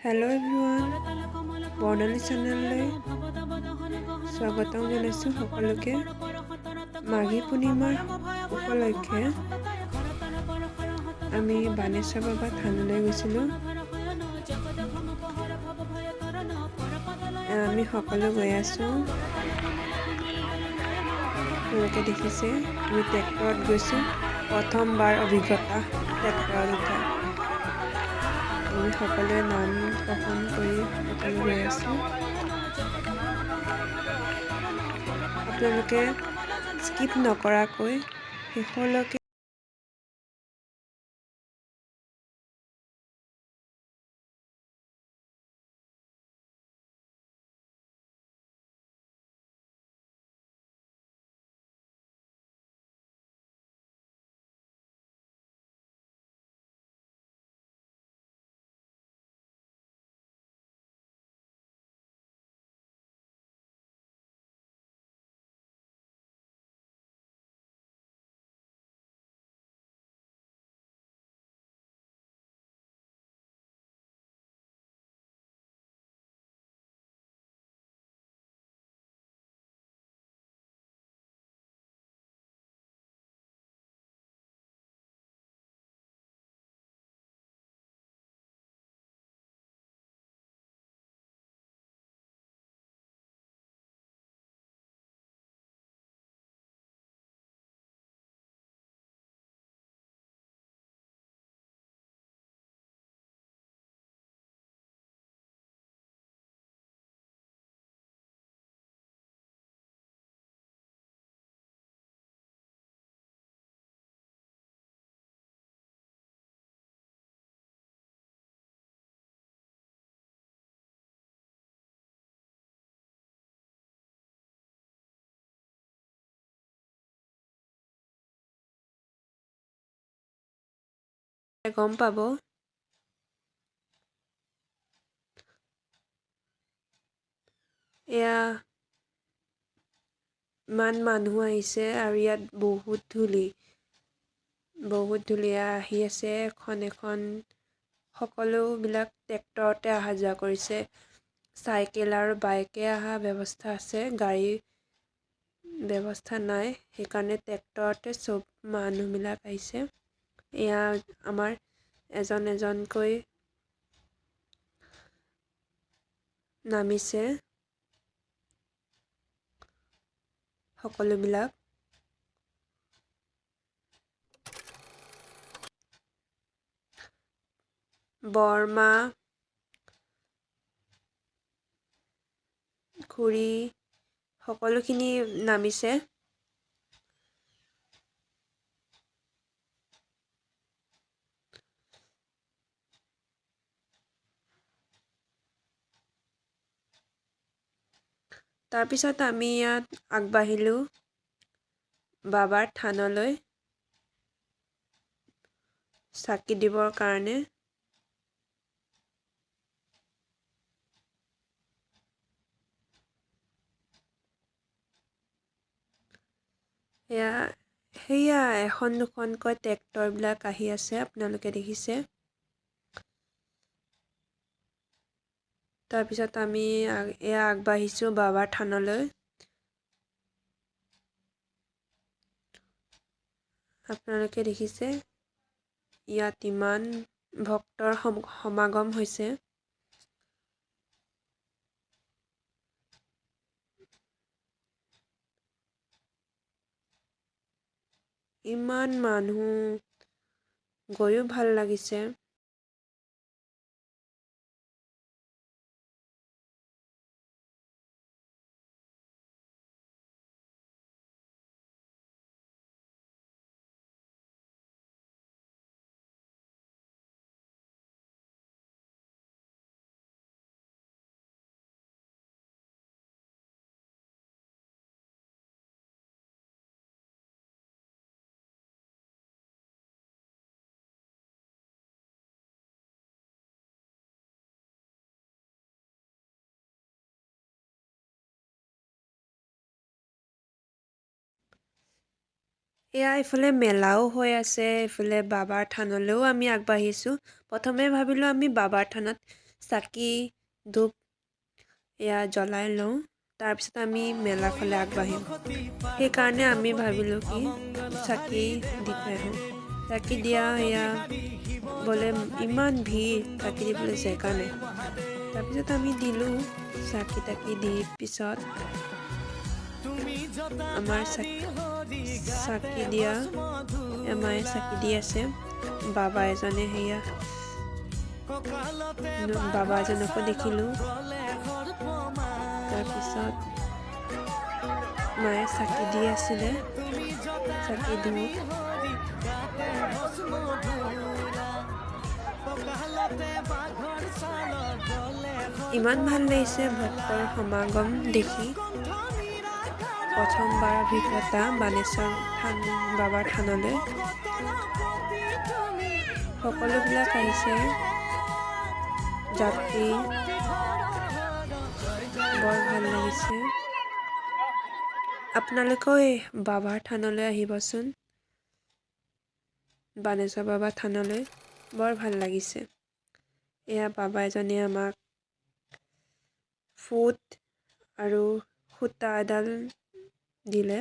Hello' everyone, বৰ্ণালী চেনেললৈ স্বাগতম জনাইছোঁ সকলোকে। মাঘী পূৰ্ণিমাৰ উপলক্ষে আমি বাণেশ্বৰ বাবা থানলৈ গৈছিলোঁ। আমি সকলো গৈ আছোঁ। আপোনালোকে দেখিছে আমি ট্ৰেক্টৰত গৈছোঁ। প্ৰথমবাৰ অভিজ্ঞতা ট্ৰেক্টৰত উঠা। আমি সকলোৱে নাম গ্ৰহণ কৰি সকলো গৈ আছোঁ। আপোনালোকে স্কিপ নকৰাকৈ শেষলৈকে গম পাব। এয়া ইমান মানুহ আহিছে আৰু ইয়াত বহুত ধূলি আহি আছে। এখন সকলোবিলাক ট্ৰেক্টৰতে অহা যোৱা কৰিছে। চাইকেল আৰু বাইকে অহা ব্যৱস্থা আছে, গাড়ীৰ ব্যৱস্থা নাই। সেইকাৰণে ট্ৰেক্টৰতে চব মানুহবিলাক আহিছে। এয়া আমাৰ এজন এজনকৈ নামিছে সকলোবিলাক। বৰমা, খুৰী সকলোখিনি নামিছে। তাৰপিছত আমি ইয়াত আগবাঢ়িলোঁ বাবাৰ থানলৈ চাকি দিবৰ কাৰণে। সেয়া এখন দুখনকৈ ট্ৰেক্টৰবিলাক আহি আছে, আপোনালোকে দেখিছে। তাৰপিছত আমি আগবাঢ়িছোঁ বাবাৰ থানলৈ। আপোনালোকে দেখিছে ইয়াত ইমান ভক্তৰ সমাগম হৈছে। ইমান মানুহ, গৈও ভাল লাগিছে। এয়া এইফালে মেলাও হৈ আছে। এইফালে বাবাৰ থানলৈও আমি আগবাঢ়িছোঁ। প্ৰথমে ভাবিলোঁ আমি বাবাৰ থানত চাকি ধূপ এয়া জ্বলাই লওঁ। তাৰপিছত আমি মেলা ফালে আগবাঢ়িম। সেইকাৰণে আমি ভাবিলোঁ কি চাকি দি থৈ আহোঁ। চাকি দিয়া এয়া বোলে ইমান ভিৰ, চাকি দিবলৈ জেগা নাই। তাৰপিছত আমি দিলোঁ চাকি তাকি দি পিছত আমাৰ চাকি দিয়া মায়ে চাকি দি আছে। বাবা এজনে সেয়া বাবা এজনকো দেখিলোঁ। তাৰপিছত মায়ে চাকি দি আছিলে, চাকি ধূপ। ইমান ভাল লাগিছে ভক্তৰ সমাগম দেখি। প্ৰথমবাৰ অভিজ্ঞতা বানেশ্বৰ বাবাৰ থানলৈ। সকলোবিলাক আহিছে যাত্ৰী, বৰ ভাল লাগিছে। আপোনালোকেও এই বাবাৰ থানলৈ আহিবচোন, বানেশ্বৰ বাবাৰ থানলৈ, বৰ ভাল লাগিছে। এয়া বাবা এজনে আমাক ফুট আৰু সূতা এডাল দিলে,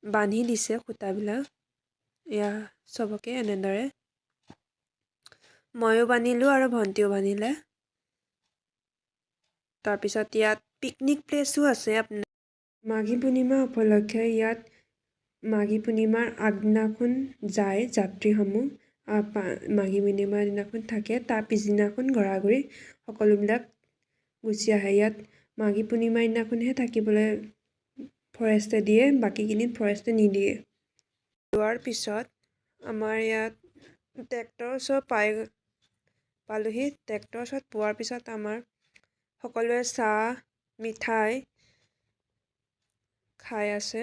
বান্ধি দিছে সূতাবিলাক। এয়া চবকে এনেদৰে ময়ো বান্ধিলোঁ আৰু ভণ্টিও বান্ধিলে। তাৰপিছত ইয়াত পিকনিক প্লেচো আছে। মাঘী পূৰ্ণিমা উপলক্ষে ইয়াত মাঘী পূৰ্ণিমাৰ আগদিনাখন যায় যাত্ৰীসমূহ। মাঘী পূৰ্ণিমাৰ দিনাখন থাকে, তাৰ পিছদিনাখন ঘৰাঘৰি সকলোবিলাক গুচি আহে। ইয়াত মাঘী পূৰ্ণিমাৰ দিনাখনহে থাকিবলৈ ফৰেষ্টে দিয়ে, বাকীখিনিত ফৰেষ্টে নিদিয়ে। যোৱাৰ পিছত আমাৰ ইয়াত ট্ৰেক্টৰৰ ওচৰত পালোহি। ট্ৰেক্টৰৰ ওচৰত পোৱাৰ পিছত আমাৰ সকলোৱে চাহ মিঠাই খাই আছে।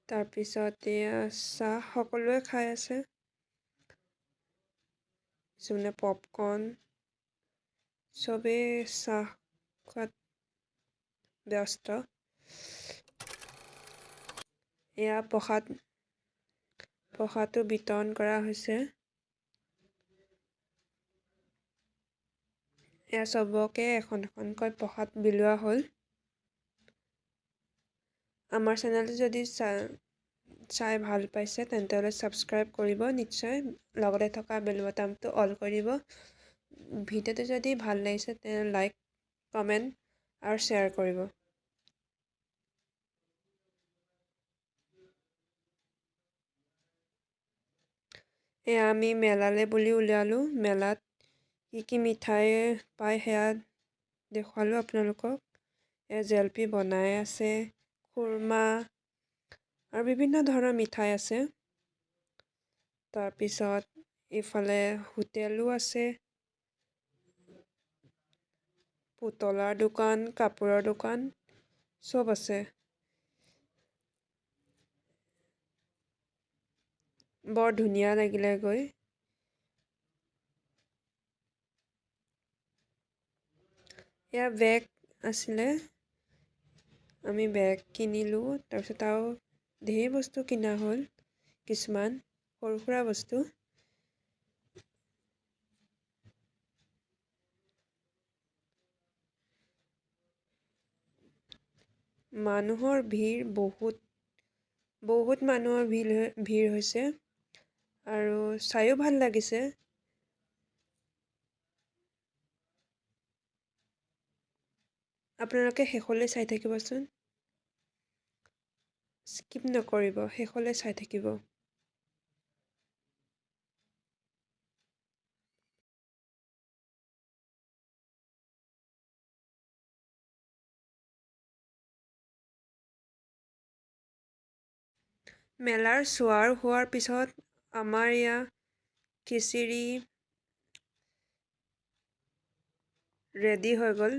তাৰপিছত এয়া চাহ সকলোৱে খাই আছে। কিছুমানে পপকৰ্ণ, চবেই চাহ খোৱাত ব্যস্ত। এয়া প্ৰসাদটো বিতৰণ কৰা হৈছে। এয়া চবকে এখন এখনকৈ প্ৰসাদ বিলোৱা হ'ল। আমাৰ চেনেলটো যদি চাই ভাল পাইছে তেন্তে হ'লে ছাবস্ক্ৰাইব কৰিব নিশ্চয়, লগতে থকা বেল বটামটো অল কৰিব। ভিডিঅ'টো যদি ভাল লাগিছে তেন্তে লাইক, কমেণ্ট আৰু শ্বেয়াৰ কৰিব। এয়া আমি মেলালৈ বুলি উলিয়ালোঁ। মেলাত কি কি মিঠাই পায় সেয়া দেখুৱালোঁ আপোনালোকক। এয়া জেলেপি বনাই আছে, খুৰমা আৰু বিভিন্ন ধৰণৰ মিঠাই আছে। তাৰপিছত ইফালে হোটেলো আছে, পুতলাৰ দোকান, কাপোৰৰ দোকান চব আছে। বৰ ধুনীয়া লাগিলে গৈ। এয়া বেগ আছিলে, আমি বেগ কিনিলোঁ। তাৰপিছত আৰু ঢেৰ বস্তু কিনা হ'ল, কিছুমান সৰু সুৰা বস্তু। মানুহৰ ভিৰ বহুত মানুহৰ ভিৰ হৈছে আৰু চাইও ভাল লাগিছে। আপোনালোকে শেষলৈ চাই থাকিবচোন, স্কিপ নকৰিব, শেষলৈ চাই থাকিব। মেলাৰ চোৱাৰ হোৱাৰ পিছত আমাৰ ইয়াত খিচিৰি ৰেডি হৈ গ'ল।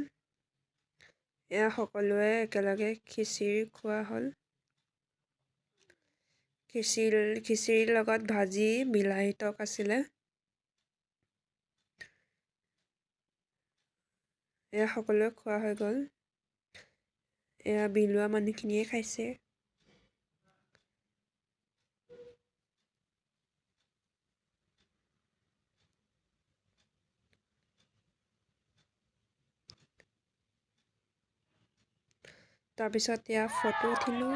এয়া সকলোৱে একেলগে খিচিৰি খোৱা হ'ল। খিচিৰিৰ লগত ভাজি, বিলাহী টক আছিলে। এয়া সকলোৱে খোৱা হৈ গ'ল। এয়া বিলোৱা মানুহখিনিয়ে খাইছে। তাৰপিছত এয়া ফটো উঠিলোঁ।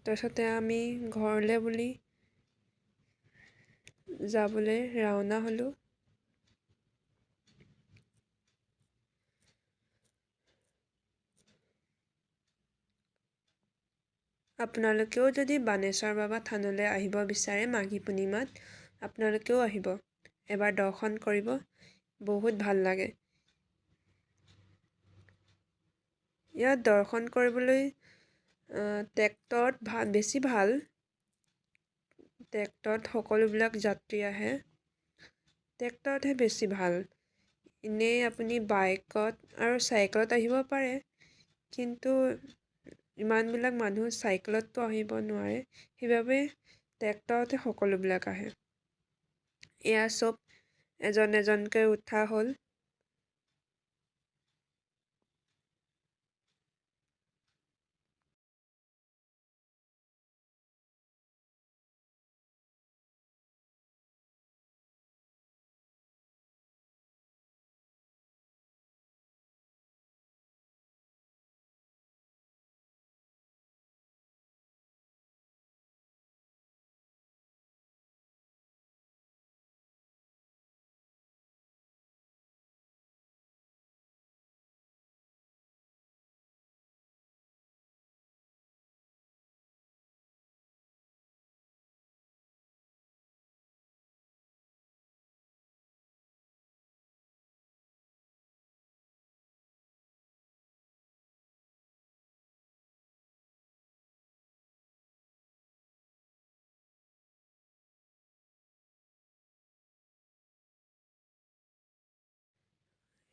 তাৰপিছতে আমি ঘৰলৈ বুলি যাবলৈ ৰাওনা হ'লোঁ। আপোনালোকেও যদি বাণেশ্বৰ বাবা থানলৈ আহিব বিচাৰে মাঘী পূৰ্ণিমাত, আপোনালোকেও আহিব, এবাৰ দৰ্শন কৰিব, বহুত ভাল লাগে। ইয়াত দৰ্শন কৰিবলৈ ট্ৰেক্টৰত বেছি ভাল। ট্ৰেক্টৰত সকলোবিলাক যাত্ৰী আহে, ট্ৰেক্টৰতহে বেছি ভাল। এনেই আপুনি বাইকত আৰু চাইকেলত আহিব পাৰে, কিন্তু ইমানবিলাক মানুহ চাইকেলততো আহিব নোৱাৰে, সেইবাবে ট্ৰেক্টৰতে সকলোবিলাক আহে। এয়া চব এজন এজনকৈ উঠা হ'ল।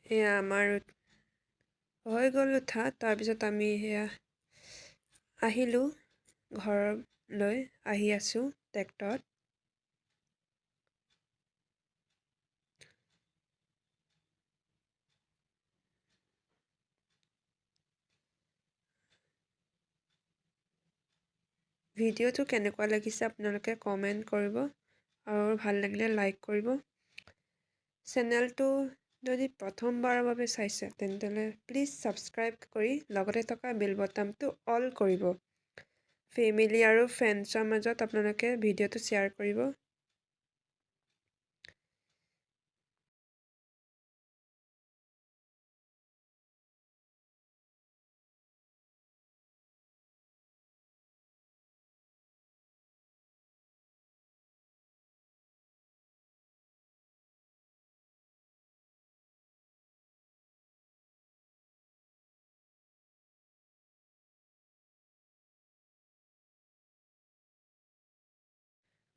এয়া আমাৰ হৈ গ'ল উঠা। তাৰপিছত আমি সেয়া আহিলোঁ ঘৰলৈ, আহি আছোঁ ট্ৰেক্টৰত। ভিডিঅ'টো কেনেকুৱা লাগিছে আপোনালোকে কমেণ্ট কৰিব, আৰু ভাল লাগিলে লাইক কৰিব। চেনেলটো যদি প্ৰথমবাৰৰ বাবে চাইছে তেন্তে প্লিজ ছাবস্ক্ৰাইব কৰি লগতে থকা বেল বটামটো অল কৰিব। ফেমিলি আৰু ফ্ৰেণ্ডছৰ মাজত আপোনালোকে ভিডিঅ'টো শ্বেয়াৰ কৰিব।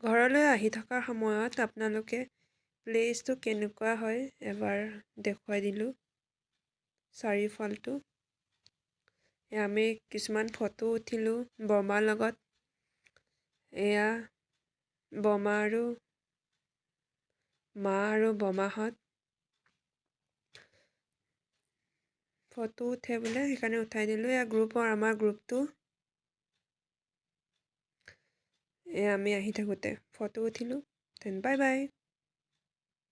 ঘৰলৈ আহি থকাৰ সময়ত আপোনালোকে প্লেচটো কেনেকুৱা হয় এবাৰ দেখুৱাই দিলোঁ, চাৰিওফালটো। আমি কিছুমান ফটো উঠিলোঁ বৰমাৰ লগত। এয়া বৰমা আৰু মা আৰু বৰমাহঁত ফটো উঠে বোলে, সেইকাৰণে উঠাই দিলোঁ। এয়া আমাৰ গ্ৰুপটো। এয়া আমি আহি থাকোঁতে ফটো উঠিলোঁ। Bye bye.